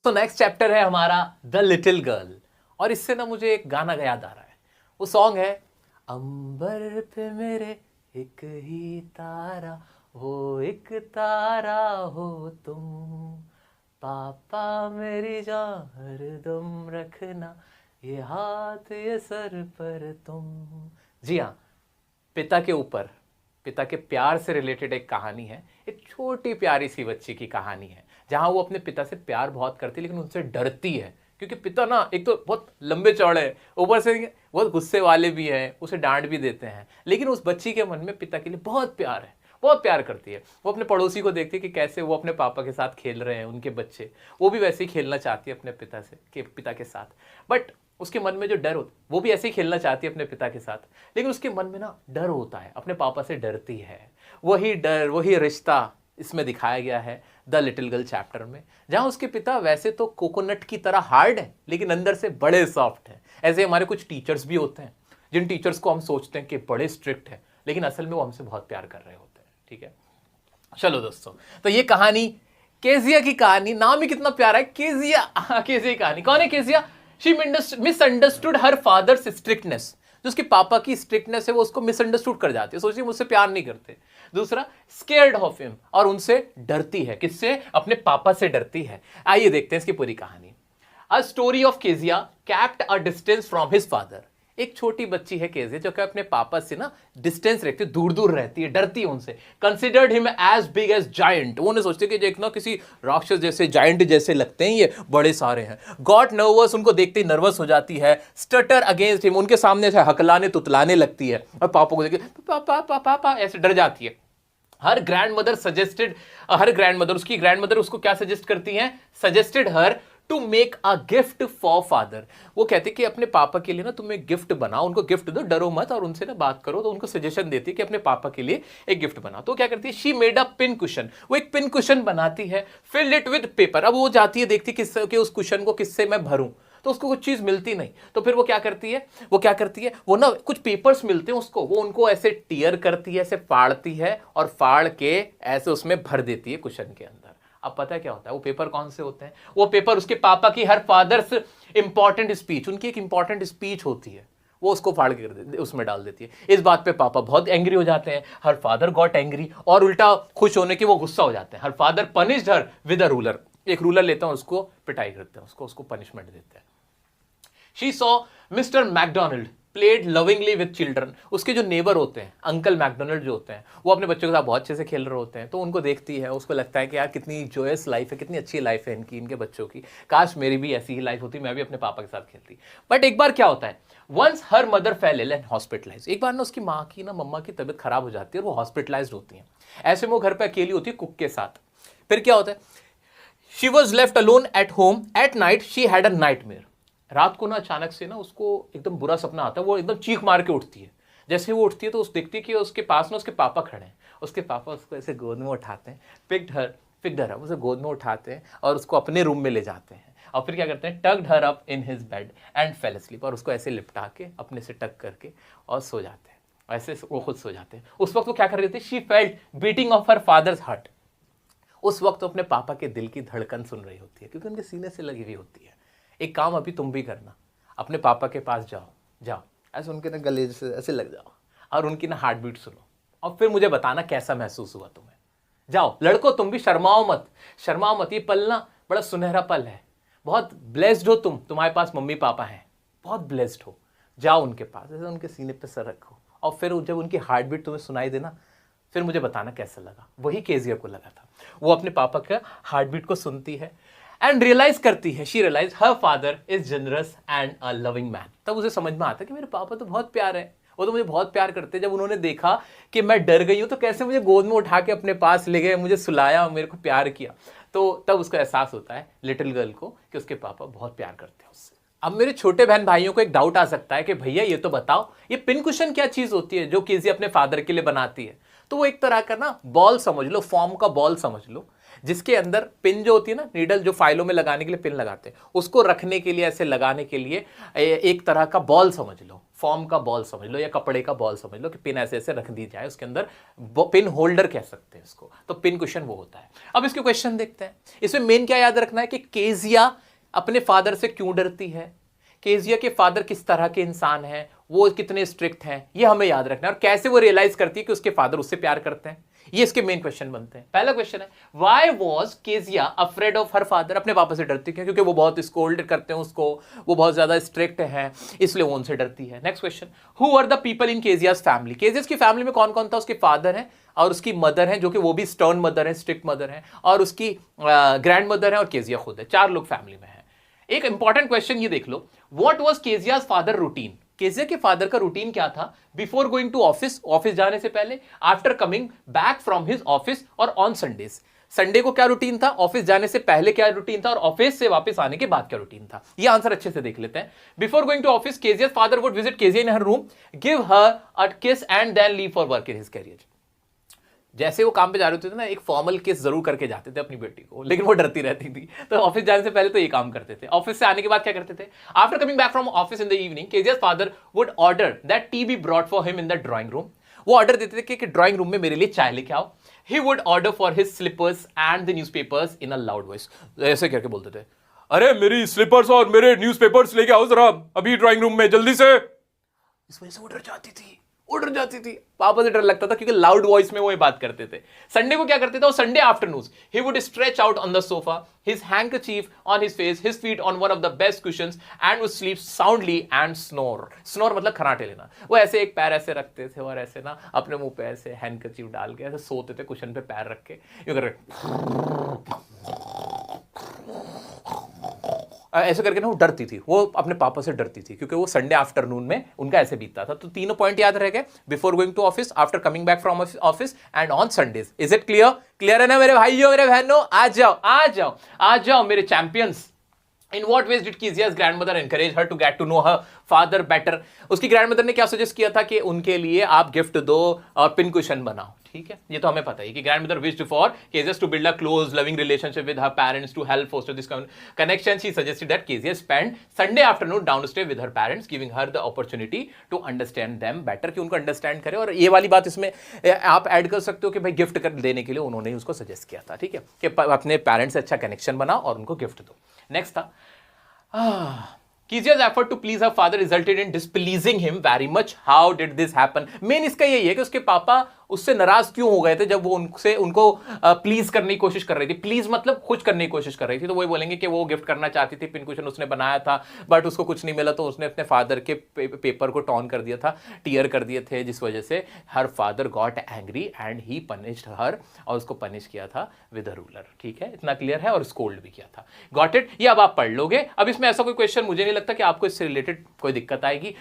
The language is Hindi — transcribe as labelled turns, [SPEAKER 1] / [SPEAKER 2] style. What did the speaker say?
[SPEAKER 1] तो नेक्स्ट चैप्टर है हमारा द लिटिल गर्ल, और इससे ना मुझे एक गाना याद आ रहा है। वो सॉन्ग है, अंबर पे मेरे एक ही तारा हो, एक तारा हो तुम, पापा मेरी जान हरदम रखना, ये हाथ ये सर पर तुम। जी हाँ, पिता के ऊपर, पिता के प्यार से रिलेटेड एक कहानी है। एक छोटी प्यारी सी बच्ची की कहानी है जहां वो अपने पिता से प्यार बहुत करती है लेकिन उनसे डरती है, क्योंकि पिता ना एक तो बहुत लंबे चौड़े हैं, ऊपर से बहुत गुस्से वाले भी हैं, उसे डांट भी देते हैं। लेकिन उस बच्ची के मन में पिता के लिए बहुत प्यार है, बहुत प्यार करती है। वो अपने पड़ोसी को देखती है कि कैसे वो अपने पापा के साथ खेल रहे हैं, उनके बच्चे, वो भी वैसे ही खेलना चाहती है अपने पिता के साथ। बट उसके मन में जो डर होता, वो भी ऐसे ही खेलना चाहती है अपने पिता के साथ, लेकिन उसके मन में ना डर होता है, अपने पापा से डरती है। वही डर, वही रिश्ता इसमें दिखाया गया है द लिटिल गर्ल चैप्टर में, जहां उसके पिता वैसे तो कोकोनट की तरह हार्ड है लेकिन अंदर से बड़े सॉफ्ट हैं। ऐसे हमारे कुछ टीचर्स भी होते हैं जिन टीचर्स को हम सोचते हैं कि बड़े स्ट्रिक्ट है, लेकिन असल में वो हमसे बहुत प्यार कर रहे होते हैं। ठीक है, चलो दोस्तों, तो ये कहानी केजिया की कहानी, नाम ही कितना प्यारा है, केजिया। केजिया की कहानी, कौन है Kezia? She misunderstood her father's strictness. जो उसके पापा की स्ट्रिक्टनेस है वो उसको मिसअंडरस्टूड कर जाती है, सोचिए मुझसे प्यार नहीं करते। दूसरा, स्केयर्ड ऑफ हिम, और उनसे डरती है। किससे? अपने पापा से डरती है। आइए देखते हैं इसकी पूरी कहानी। A story of Kezia kept a distance from his father. एक छोटी बच्ची है केजिया जो कि अपने पापा से ना डिस्टेंस रखती है, दूर दूर रहती है, डरती है उनसे। Considered him as big as giant, वो सोचते हैं कि एक ना किसी राक्षस जैसे, जायंट जैसे लगते हैं, ये बड़े सारे हैं। गॉट नर्वस, उनको देखते ही नर्वस हो जाती है। स्टटर अगेंस्ट हिम, उनके सामने से हकलाने तुतलाने लगती है, और पापा को देख के पापा पापा ऐसे डर जाती है। Her grandmother suggested, her grandmother, उसकी ग्रैंडमदर उसको क्या सजेस्ट करती हैं? Suggested her to make a gift for father. वो कहते कि अपने पापा के लिए ना तुम एक गिफ्ट बनाओ, उनको गिफ्ट दो, डरो मत, और उनसे ना बात करो। तो उनको सजेशन देती है कि अपने पापा के लिए एक गिफ्ट बनाओ। तो क्या करती है? She made a pin cushion, वो एक पिन कुशन बनाती है, फिल इट विद पेपर। अब वो जाती है, देखती कि उस कुशन को किससे मैं भरूं, तो उसको कुछ चीज मिलती नहीं। तो फिर वो क्या करती है, वो ना कुछ पेपर्स मिलते हैं उसको, वो उनको ऐसे टीयर करती है, ऐसे फाड़ती है, और फाड़ के ऐसे उसमें भर देती है कुशन के अंदर। अब पता है क्या होता है? वो पेपर कौन से होते हैं? वो पेपर उसके पापा की हर फादर्स इंपॉर्टेंट स्पीच, उनकी एक इंपॉर्टेंट स्पीच होती है, वो उसको फाड़ के उसमें डाल देती है। इस बात पे पापा बहुत एंग्री हो जाते हैं। हर फादर गॉट एंग्री, और उल्टा खुश होने के वो गुस्सा हो जाते हैं। Her father punished her with a ruler, एक रूलर लेते हैं, उसको पिटाई करते हैं, उसको पनिशमेंट देते हैं। She saw Mr. McDonald played lovingly with children. उसके जो नेबर होते हैं, अंकल मैकडोनल्ड जो होते हैं, वो अपने बच्चों के साथ बहुत अच्छे से खेल रहे होते हैं। तो उनको देखती है, उसको लगता है कि यार कितनी जोयस लाइफ है, कितनी अच्छी लाइफ है इनके बच्चों की, काश मेरी भी ऐसी ही लाइफ होती, मैं भी अपने पापा के साथ खेलती। बट एक बार क्या होता है, once her mother fell ill and hospitalise. एक बार ना उसकी माँ की ना, मम्मा की तबीयत खराब हो जाती है और वो हॉस्पिटलाइज होती हैं। ऐसे में वो घर पर अकेली होती है कुक के साथ। फिर क्या होता है, she was left alone at home at night, she had a nightmare. रात को ना अचानक से ना उसको एकदम बुरा सपना आता है, वो एकदम चीख मार के उठती है। जैसे वो उठती है तो उस देखती है कि उसके पास ना उसके पापा खड़े हैं। उसके पापा उसको ऐसे गोद में उठाते हैं, पिक्ड हर अप, उसे गोद में उठाते हैं और उसको अपने रूम में ले जाते हैं। और फिर क्या करते हैं, tugged her up in his bed and fail asleep, और उसको ऐसे लिपटा के अपने से टक करके और सो जाते हैं। ऐसे वो खुद सो जाते हैं। उस वक्त वो क्या कर रही थी, she felt beating of her father's heart. उस वक्त तो अपने पापा के दिल की धड़कन सुन रही होती है, क्योंकि उनके सीने से लगी हुई होती है। एक काम अभी तुम भी करना, अपने पापा के पास जाओ, ऐसे उनके ना गले से ऐसे लग जाओ और उनकी ना हार्ट बीट सुनो, और फिर मुझे बताना कैसा महसूस हुआ तुम्हें। जाओ लड़को, तुम भी शर्माओ मत। ये पल ना बड़ा सुनहरा पल है। बहुत ब्लेस्ड हो तुम, तुम्हारे पास मम्मी पापा हैं, बहुत ब्लेस्ड हो। जाओ उनके पास, ऐसे उनके सीने पे सर रखो, और फिर जब उनकी हार्ट बीट तुम्हें सुनाई देना, फिर मुझे बताना कैसा लगा। वही केजिया को लगा था। वो अपने पापा का हार्ट बीट को सुनती है एंड रियलाइज करती है, she realise her father is generous and a loving man. तब उसे समझ में आता है कि मेरे पापा तो बहुत प्यार है, वो तो मुझे बहुत प्यार करते हैं। जब उन्होंने देखा कि मैं डर गई हूं तो कैसे मुझे गोद में उठा के अपने पास ले गए, मुझे सुलाया, मेरे को प्यार किया। तो तब उसका एहसास होता है लिटिल गर्ल को कि उसके पापा बहुत प्यार करते हैं उससे। अब मेरे छोटे बहन भाइयों को एक डाउट आ सकता है कि भैया ये तो बताओ, ये पिन कुशन क्या चीज होती है जो केजी अपने फादर के लिए बनाती है? तो वो एक तरह का ना बॉल समझ लो, फॉर्म का बॉल समझ लो, जिसके अंदर पिन जो होती है ना, नीडल जो फाइलों में लगाने के लिए पिन लगाते हैं, उसको रखने के लिए, ऐसे लगाने के लिए एक तरह का बॉल समझ लो। फॉर्म का बॉल समझ लो या कपड़े का बॉल समझ लो कि पिन ऐसे ऐसे रख दी जाए, उसके अंदर पिन होल्डर कह सकते हैं इसको, तो पिन कुशन वो होता है। अब इसके क्वेश्चन देखते हैं। इसमें मेन क्या याद रखना है कि केजिया अपने फादर से क्यों डरती है, केजिया के फादर किस तरह के इंसान हैं, वो कितने स्ट्रिक्ट हैं, ये हमें याद रखना है, और कैसे वो रियलाइज करती है कि उसके फादर उससे प्यार करते हैं, ये इसके मेन क्वेश्चन बनते हैं। पहला क्वेश्चन है, why was Kezia afraid of her father, अपने पापा से डरती है क्योंकि वो बहुत स्कोल्ड करते हैं उसको, वो बहुत ज्यादा स्ट्रिक्ट हैं, इसलिए वो उनसे डरती है। Next question, who are the people in Kejia's family, Kejia's की फैमिली में कौन कौन था, उसके फादर हैं और उसकी मदर है जो कि वो भी स्टर्न मदर है, स्ट्रिक्ट मदर है, और उसकी ग्रैंड मदर है, और केजिया खुद है, 4 लोग फैमिली में है। एक इंपॉर्टेंट क्वेश्चन ये देख लो, what was Kezia's father routine, Kezia के फादर का रूटीन क्या था before going to office, office जाने से पहले, after coming back from his office, और ऑन संडेज, संडे को क्या रूटीन था, ऑफिस जाने से पहले क्या रूटीन था, और ऑफिस से वापस आने के बाद क्या रूटीन था। ये आंसर अच्छे से देख लेते हैं। Before going to office, Kezia's father would visit Kezia in her room, give her a kiss and then leave for work in his carriage. जैसे वो काम पे जा रहे होते थे ना, एक फॉर्मल किस जरूर करके जाते थे अपनी बेटी को, लेकिन वो डरती रहती थी, तो ऑफिस जाने से पहले तो ये काम करते थे। ऑफिस से आने के बाद क्या करते थे, after coming back from office in the evening, Kezia's father would order that tea be brought for him in the drawing room, वो ऑर्डर देते थे कि ड्राइंग रूम में मेरे लिए चाय लेके आओ। He would order for his slippers and the newspapers in a loud voice, ऐसे करके बोलते थे, अरे मेरी स्लीपर्स और मेरे न्यूज़पेपर्स लेके आओ जरा अभी ड्राइंग रूम में जल्दी से। इस वजह से वो डर जाती थी, उड़ जाती थी, पापा से डर लगता था क्योंकि लाउड वॉइस में वो ये बात करते थे। संडे को क्या करते थे, Sunday afternoon he would stretch out on the sofa, his handkerchief on his face, his feet on one of the best cushions and would sleep soundly and snore, snore मतलब खराटे लेना। वो ऐसे एक पैर ऐसे रखते थे और ऐसे ना अपने मुंह पे ऐसे हैंकरचीफ डाल के ऐसे सोते थे कुशन पे पैर रख के, यूं कर ऐसे करके ना वो डरती थी, वो अपने पापा से डरती थी क्योंकि वो संडे आफ्टरनून में उनका ऐसे बीतता था। तो तीनों पॉइंट याद रह गए, before going to office, after coming back from office and on Sundays. Is it clear? Clear है ना मेरे भाइयों मेरे बहनों? आ जाओ आ जाओ आ जाओ मेरे champions. In what ways did Kezia's grandmother encourage her to get to know her father better? उसकी ग्रैंडमदर ने क्या सजेस्ट किया था कि उनके लिए आप गिफ्ट दो और पिन कुशन बनाओ, ठीक है, ये तो हमें पता है कि grandmother wished for Kezia to build a close loving relationship with her parents to help foster this connection. She suggested that Kezia spend Sunday afternoon downstairs with her parents, giving her the opportunity to understand them better, कि उनको अंडरस्टैंड करे। और ये वाली बात इसमें आप ऐड कर सकते हो कि भाई गिफ्ट कर देने के लिए उन्होंने उसको सजेस्ट किया था, ठीक है, कि अपने पेरेंट्स से अच्छा कनेक्शन बनाओ और उनको गिफ्ट दो। नेक्स्ट था, Kezia's effort to please her father resulted in displeasing him very much. How did this happen? Main इसका यही है कि उसके पापा उससे नाराज क्यों हो गए थे जब वो उनको प्लीज करने की कोशिश कर रही थी। प्लीज मतलब खुश करने की कोशिश कर रही थी, तो वही बोलेंगे कि वो गिफ्ट करना चाहती थी, पिन कुशन उसने बनाया था बट उसको कुछ नहीं मिला, तो उसने अपने फादर के पेपर को टॉर्न कर दिया था, टीयर कर दिए थे, जिस वजह से her father got angry and he punished her, और उसको पनिश किया था विद अ रूलर। ठीक है, इतना क्लियर है, और स्कोल्ड भी किया था। Got it? ये अब आप पढ़ लोगे। अब इसमें ऐसा कोई क्वेश्चन मुझे नहीं लगता कि आपको इससे रिलेटेड कोई दिक्कत आएगी।